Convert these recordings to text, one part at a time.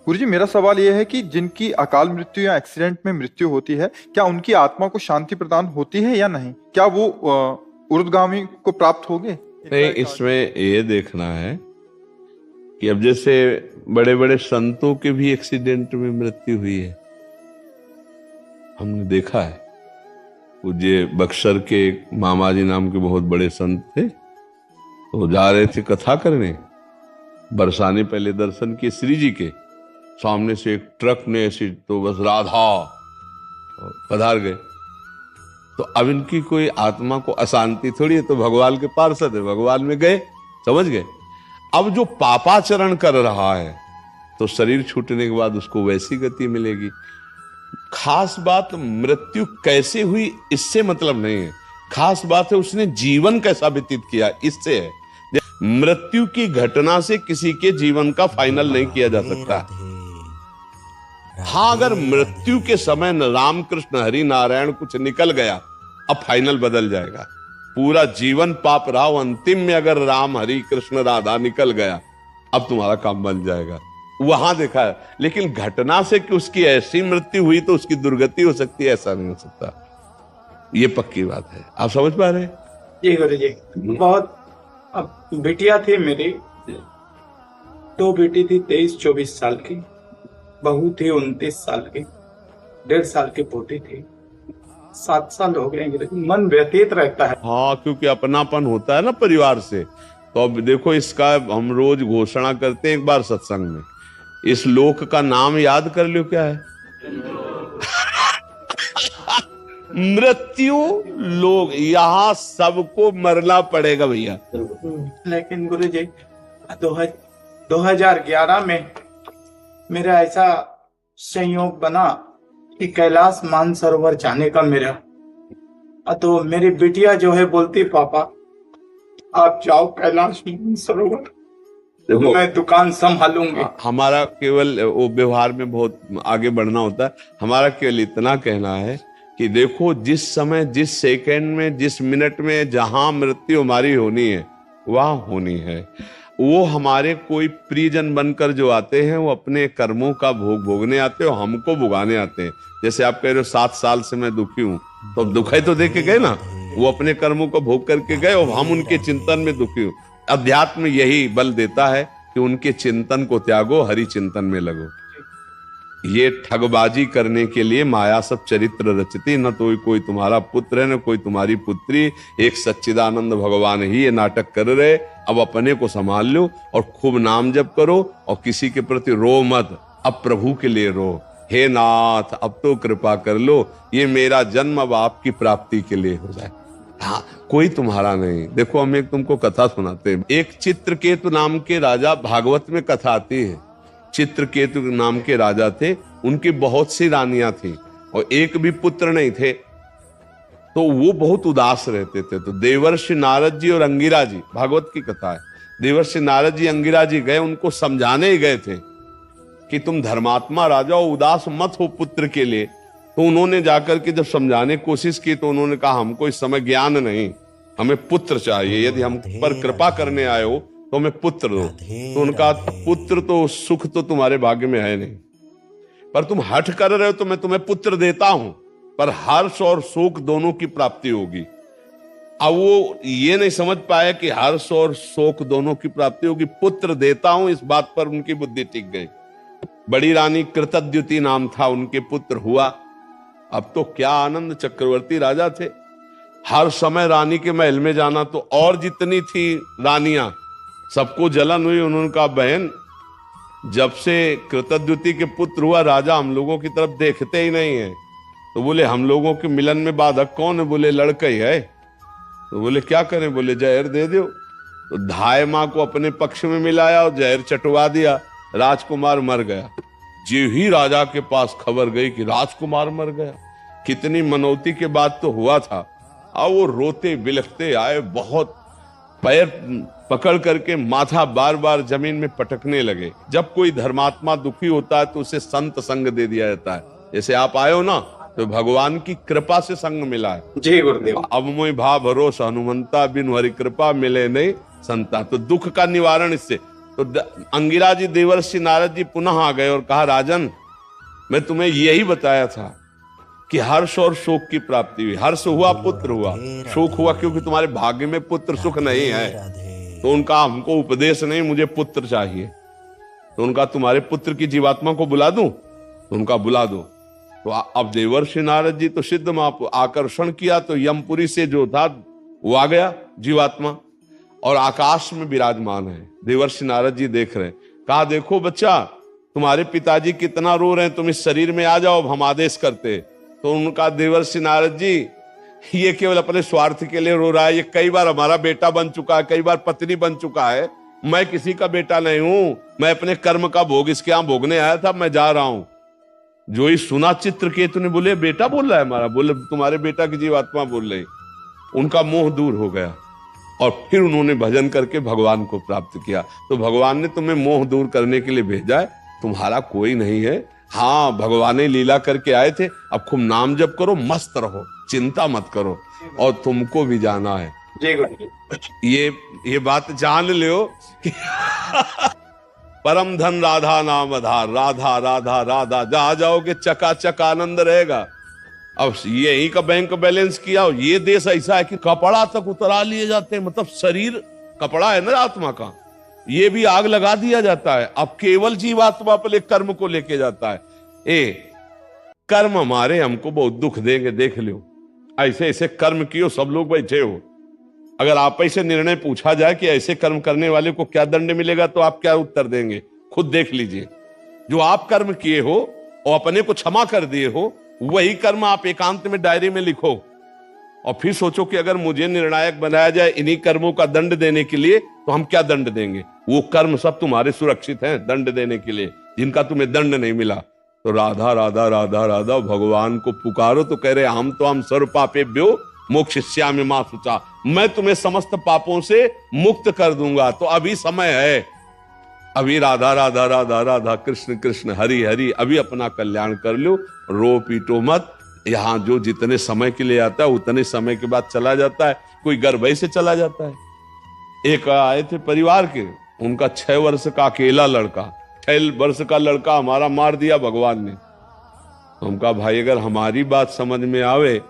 गुरुजी, मेरा सवाल यह है कि जिनकी अकाल मृत्यु या एक्सीडेंट में मृत्यु होती है, क्या उनकी आत्मा को शांति प्रदान होती है या नहीं? क्या वो ऊर्ध्वगामी को प्राप्त होंगे? नहीं, इसमें ये देखना है कि अब जैसे बड़े बड़े संतों के भी एक्सीडेंट में मृत्यु हुई है, हमने देखा है। पूज्य बक्सर के मामा जी नाम के बहुत बड़े संत थे, तो जा रहे थे कथा करने, बरसाने पहले दर्शन किए श्री जी के सामने से एक ट्रक ने ऐसी तो बस राधा पधार गए। तो अब इनकी कोई आत्मा को अशांति थोड़ी है, तो भगवान के पार्षद है, भगवान में गए, समझ गए। अब जो पापाचरण कर रहा है तो शरीर छूटने के बाद उसको वैसी गति मिलेगी। खास बात मृत्यु कैसे हुई इससे मतलब नहीं है, खास बात है उसने जीवन कैसा व्यतीत किया, इससे है। मृत्यु की घटना से किसी के जीवन का फाइनल नहीं किया जा सकता। हाँ, अगर मृत्यु के समय राम कृष्ण हरि नारायण कुछ निकल गया, अब फाइनल बदल जाएगा। पूरा जीवन पाप रहा, अंतिम में अगर राम हरि कृष्ण राधा निकल गया, अब तुम्हारा काम बन जाएगा, वहां देखा है। लेकिन घटना से कि उसकी ऐसी मृत्यु हुई तो उसकी दुर्गति हो सकती है, ऐसा नहीं हो सकता। ये पक्की बात है। आप समझ पा रहे हैं? जी गुरु जी, बहुत। अब बिटिया थी मेरी, 2 बेटी थी, 23-24 साल की, बहू थी 29 साल की, 1.5 साल की पोती थी। 7 साल हो गए, मन व्यतीत रहता है। हाँ, क्योंकि अपनापन होता है ना परिवार से। तो अब देखो, इसका हम रोज घोषणा करते हैं एक बार सत्संग में, इस लोक का नाम याद कर लो, क्या है? मृत्यु लोग, यहां सबको मरना पड़ेगा भैया। लेकिन गुरु जी, 2011 में मेरा ऐसा संयोग बना कि कैलाश मानसरोवर जाने का मेरा, तो मेरी बिटिया जो है बोलती, पापा आप जाओ कैलाश मानसरोवर, देखो मैं दुकान संभालूंगी। हमारा केवल वो व्यवहार में बहुत आगे बढ़ना होता है। हमारा केवल इतना कहना है कि देखो, जिस समय, जिस सेकंड में, जिस मिनट में जहां मृत्यु हमारी होनी है वहां होनी है। वो हमारे कोई प्रियजन बनकर जो आते हैं, वो अपने कर्मों का भोग भोगने आते हैं और हमको भुगाने आते हैं। जैसे आप कह रहे हो 7 साल से मैं दुखी हूं, तो अब दुखाई तो देख के गए ना, वो अपने कर्मों को भोग करके गए और हम उनके चिंतन में दुखी हूं। अध्यात्म यही बल देता है कि उनके चिंतन को त्यागो, हरि चिंतन में लगो। ये ठगबाजी करने के लिए माया सब चरित्र रचती, न तो कोई तुम्हारा पुत्र है न कोई तुम्हारी पुत्री, एक सच्चिदानंद भगवान ही ये नाटक कर रहे। अब अपने को संभाल लो और खूब नाम जप करो और किसी के प्रति रो मत, अब प्रभु के लिए रो, हे नाथ अब तो कृपा कर लो, ये मेरा जन्म अब आपकी प्राप्ति के लिए हो जाए। हाँ, कोई तुम्हारा नहीं। देखो, हम एक तुमको कथा सुनाते हैं। एक चित्रकेतु नाम के राजा, भागवत में कथा आती है। चित्रकेतु नाम के राजा थे, उनकी बहुत सी रानियां थी और एक भी पुत्र नहीं थे। तो वो बहुत उदास रहते थे। तो देवर्षि नारद जी और अंगिरा जी, भागवत की कथा है, देवर्षि नारद जी अंगिरा जी गए, उनको समझाने ही गए थे कि तुम धर्मात्मा राजा हो, उदास मत हो पुत्र के लिए। तो उन्होंने जाकर के जब समझाने की कोशिश की तो उन्होंने कहा, हमको इस समय ज्ञान नहीं, हमें पुत्र चाहिए। यदि हम पर कृपा करने आए हो तो हमें पुत्र दो। तो उनका पुत्र तो सुख तो तुम्हारे भाग्य में है नहीं, पर तुम हठ कर रहे हो तो मैं तुम्हें पुत्र देता हूं, पर हर्ष और शोक दोनों की प्राप्ति होगी। अब वो ये नहीं समझ पाया कि हर्ष और शोक दोनों की प्राप्ति होगी, पुत्र देता हूं, इस बात पर उनकी बुद्धि टिक गई। बड़ी रानी कृतद्युति नाम था, उनके पुत्र हुआ। अब तो क्या आनंद, चक्रवर्ती राजा थे, हर समय रानी के महल में जाना। तो और जितनी थी रानियां सबको जलन हुई। उन्होंने कहा, बहन जब से कृतद्युति के पुत्र हुआ, राजा हम लोगों की तरफ देखते ही नहीं है। तो बोले, हम लोगों के मिलन में बाधक कौन है? बोले, लड़का ही है। तो बोले, क्या करें? बोले, जहर दे दो। तो धाय मां को अपने पक्ष में मिलाया और जहर चटवा दिया, राजकुमार मर गया। जो ही राजा के पास खबर गई कि राजकुमार मर गया, कितनी मनौती के बाद तो हुआ था। अब वो रोते बिलखते आए, बहुत पैर पकड़ करके माथा बार बार जमीन में पटकने लगे। जब कोई धर्मात्मा दुखी होता है तो उसे संत संग दे दिया जाता है। जैसे आप आए हो ना, तो भगवान की कृपा से संग मिला है। जी गुरुदेव। अब मोई भाव भरोसा हनुमंता, बिन हरि कृपा मिले नहीं संता। तो दुख का निवारण इससे। तो अंगिरा जी, देवर्षि नारद जी पुनः आ गए और कहा, राजन, मैं तुम्हें यही बताया था कि हर्ष और शोक की प्राप्ति हुई। हर्ष हुआ, पुत्र हुआ, शोक हुआ क्योंकि तुम्हारे भाग्य में पुत्र सुख नहीं है। तो उनका, हमको उपदेश नहीं, मुझे पुत्र चाहिए। तो उनका, तुम्हारे पुत्र की जीवात्मा को बुला दूं? तो उनका, बुला दो। तो अब देवर्षि नारद जी तो सिद्ध माप आकर्षण किया, तो यमपुरी से जो था वो आ गया जीवात्मा, और आकाश में विराजमान है। देवर्षि नारद जी देख रहे, कहा, देखो बच्चा, तुम्हारे पिताजी कितना रो रहे हैं, तुम इस शरीर में आ जाओ, हम आदेश करते। तो उनका, देवर्षि नारद जी, ये केवल अपने स्वार्थ के लिए रो रहा है, ये कई बार हमारा बेटा बन चुका है, कई बार पत्नी बन चुका है, मैं किसी का बेटा नहीं हूं, मैं अपने कर्म का भोग इसके यहां भोगने आया था, मैं जा रहा हूं। जो ही सुना चित्रकेतु ने, बोले, बेटा बोल रहा है हमारा? बोले, तुम्हारे बेटा की जीवात्मा बोल रही। उनका मोह दूर हो गया और फिर उन्होंने भजन करके भगवान को प्राप्त किया। तो भगवान ने तुम्हें मोह दूर करने के लिए भेजा है, तुम्हारा कोई नहीं है। हाँ, भगवान ने लीला करके आए थे, अब खूब नाम जप करो, मस्त रहो, चिंता मत करो, और तुमको भी जाना है। जय गुरु। ये बात जान लो कि परम धन राधा नाम आधार, राधा राधा राधा, जहां जाओगे चकाचक आनंद रहेगा। अब यही का बैंक बैलेंस किया। ये देश ऐसा है कि कपड़ा तक उतरा लिए जाते हैं, मतलब शरीर कपड़ा है ना आत्मा का, ये भी आग लगा दिया जाता है। अब केवल जीवात्मा पर कर्म को लेके जाता है। कर्म हमारे हमको बहुत दुख देंगे, देख लो। ऐसे ऐसे कर्म कियो, सब लोग बैठे हो, अगर आप ऐसे निर्णय पूछा जाए कि ऐसे कर्म करने वाले को क्या दंड मिलेगा, तो आप क्या उत्तर देंगे? खुद देख लीजिए। जो आप कर्म किए हो और अपने को क्षमा कर दिए हो, वही कर्म आप एकांत में डायरी में लिखो, और फिर सोचो कि अगर मुझे निर्णायक बनाया जाए इन्हीं कर्मों का दंड देने के लिए, तो हम क्या दंड देंगे? वो कर्म सब तुम्हारे सुरक्षित हैं दंड देने के लिए, जिनका तुम्हें दंड नहीं मिला। तो राधा राधा राधा राधा, भगवान को पुकारो तो कह रहे, हम सर्व पापेभ्यो मोक्षयिष्यामि मा शुचा, मैं तुम्हें समस्त पापों से मुक्त कर दूंगा। तो अभी समय है, अभी राधा राधा राधा राधा, कृष्ण कृष्ण हरि हरि, अभी अपना कल्याण कर लो, रो पीटो मत। यहाँ जो जितने समय के लिए आता है उतने समय के बाद चला जाता है, कोई गर्भ से चला जाता है। एक आए थे परिवार के, उनका 6 वर्ष का अकेला लड़का, 6 वर्ष का लड़का हमारा मार दिया भगवान ने। तो उनका, भाई अगर हमारी बात समझ में आवे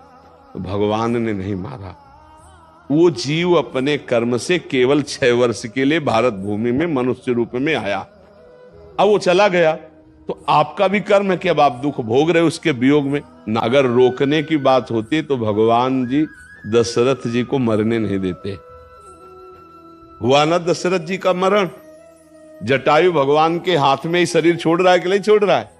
तो भगवान ने नहीं मारा। वो जीव अपने कर्म से केवल 6 वर्ष के लिए भारत भूमि में मनुष्य रूप में आया, अब वो चला गया। तो आपका भी कर्म है कि अब आप दुख भोग रहे हो उसके वियोग में। ना अगर रोकने की बात होती तो भगवान जी दशरथ जी को मरने नहीं देते। हुआ ना दशरथ जी का मरण, जटायु भगवान के हाथ में ही शरीर छोड़ रहा है कि नहीं छोड़ रहा है?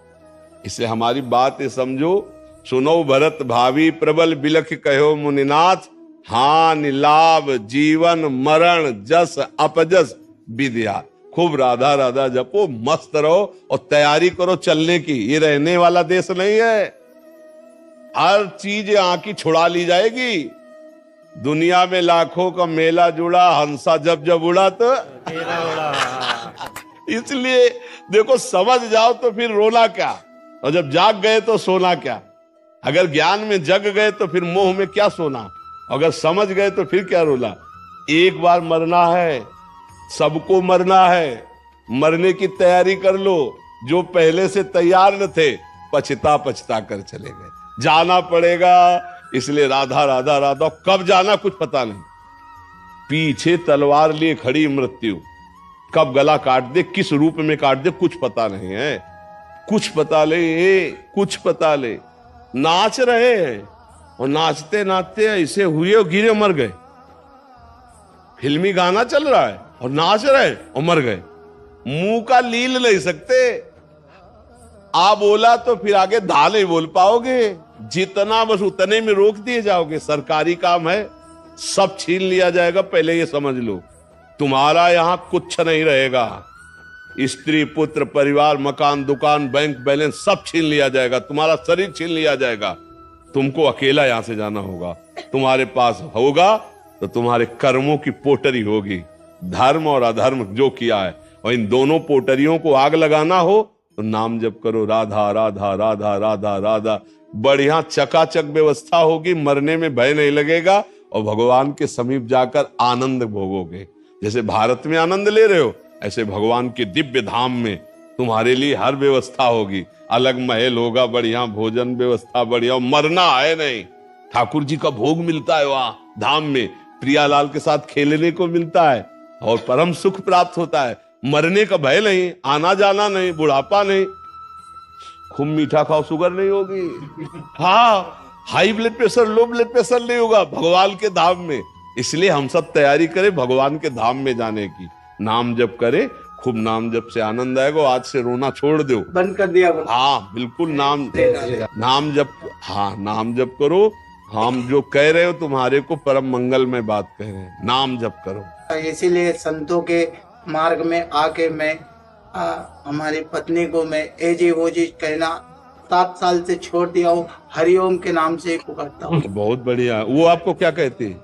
इसे हमारी बात समझो। सुनो भरत भावी प्रबल बिलख कहो मुनिनाथ, हानि लाभ जीवन मरण जस अपजस विद्या। खूब राधा राधा जपो, मस्त रहो और तैयारी करो चलने की। ये रहने वाला देश नहीं है, हर चीज यहाँ की छुड़ा ली जाएगी। दुनिया में लाखों का मेला जुड़ा, हंसा जब जब उड़ा तो इसलिए देखो, समझ जाओ तो फिर रोना क्या, और जब जाग गए तो सोना क्या। अगर ज्ञान में जग गए तो फिर मोह में क्या सोना, अगर समझ गए तो फिर क्या रोला। एक बार मरना है, सबको मरना है, मरने की तैयारी कर लो। जो पहले से तैयार न थे, पछता पछता कर चले गए, जाना पड़ेगा। इसलिए राधा राधा राधा, कब जाना कुछ पता नहीं। पीछे तलवार लिए खड़ी मृत्यु, कब गला काट दे, किस रूप में काट दे, कुछ पता नहीं है। कुछ पता ले, कुछ पता ले। नाच रहे हैं और नाचते नाचते ऐसे हुए और गिरे मर गए। फिल्मी गाना चल रहा है और नाच रहे और मर गए। मुंह का लील नहीं सकते। आ बोला तो फिर आगे धा नहीं बोल पाओगे, जितना बस उतने में रोक दिए जाओगे। सरकारी काम है, सब छीन लिया जाएगा, पहले ये समझ लो। तुम्हारा यहां कुछ नहीं रहेगा। स्त्री पुत्र परिवार मकान दुकान बैंक बैलेंस सब छीन लिया जाएगा, तुम्हारा शरीर छीन लिया जाएगा। तुमको अकेला यहां से जाना होगा। तुम्हारे पास होगा तो तुम्हारे कर्मों की पोटरी होगी, धर्म और अधर्म जो किया है, और इन दोनों पोटरियों को आग लगाना हो तो नाम जप करो, राधा राधा राधा राधा राधा। बढ़िया चकाचक व्यवस्था होगी, मरने में भय नहीं लगेगा और भगवान के समीप जाकर आनंद भोगोगे। जैसे भारत में आनंद ले रहे हो, ऐसे भगवान के दिव्य धाम में तुम्हारे लिए हर व्यवस्था होगी, अलग महल होगा, बढ़िया भोजन व्यवस्था बढ़िया, मरना है नहीं। ठाकुर जी का भोग मिलता है वहां धाम में, प्रियालाल के साथ खेलने को मिलता है और परम सुख प्राप्त होता है। मरने का भय नहीं, आना जाना नहीं, बुढ़ापा नहीं, खूब मीठा खाओ, शुगर नहीं होगी, हाँ, high blood pressure, low blood pressure नहीं होगा भगवान के धाम में। इसलिए हम सब तैयारी करें भगवान के धाम में जाने की। नाम जप करें, खूब नाम जप से आनंद आएगा। आज से रोना छोड़ दो, बंद कर दिया। हाँ बिल्कुल, नाम जप, हाँ नाम जप करो। हम जो कह रहे हो तुम्हारे को परम मंगल में बात कह रहे हैं, नाम जप करो। इसीलिए संतों के मार्ग में आके मैं हमारी पत्नी को मैं एजी वो जी कहना 7 साल से छोड़ दिया हूँ, हरिओम के नाम से पुकारता हूँ। बहुत बढ़िया। वो आपको क्या कहती है?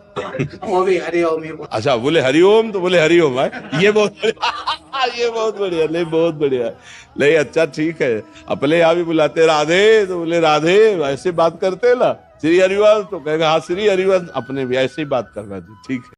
वो भी हरिओम ही। अच्छा, बोले हरिओम तो बोले हरिओम है, ये बहुत बढ़िया, ये बहुत बढ़िया, नहीं बहुत बढ़िया, नहीं अच्छा ठीक है। अपने यहाँ भी बुलाते राधे तो बोले राधे, ऐसे बात करते ना। श्री हरिवंश तो कहेगा हाँ श्री हरिवंश, अपने भी ऐसे ही बात करना चाहिए, ठीक है।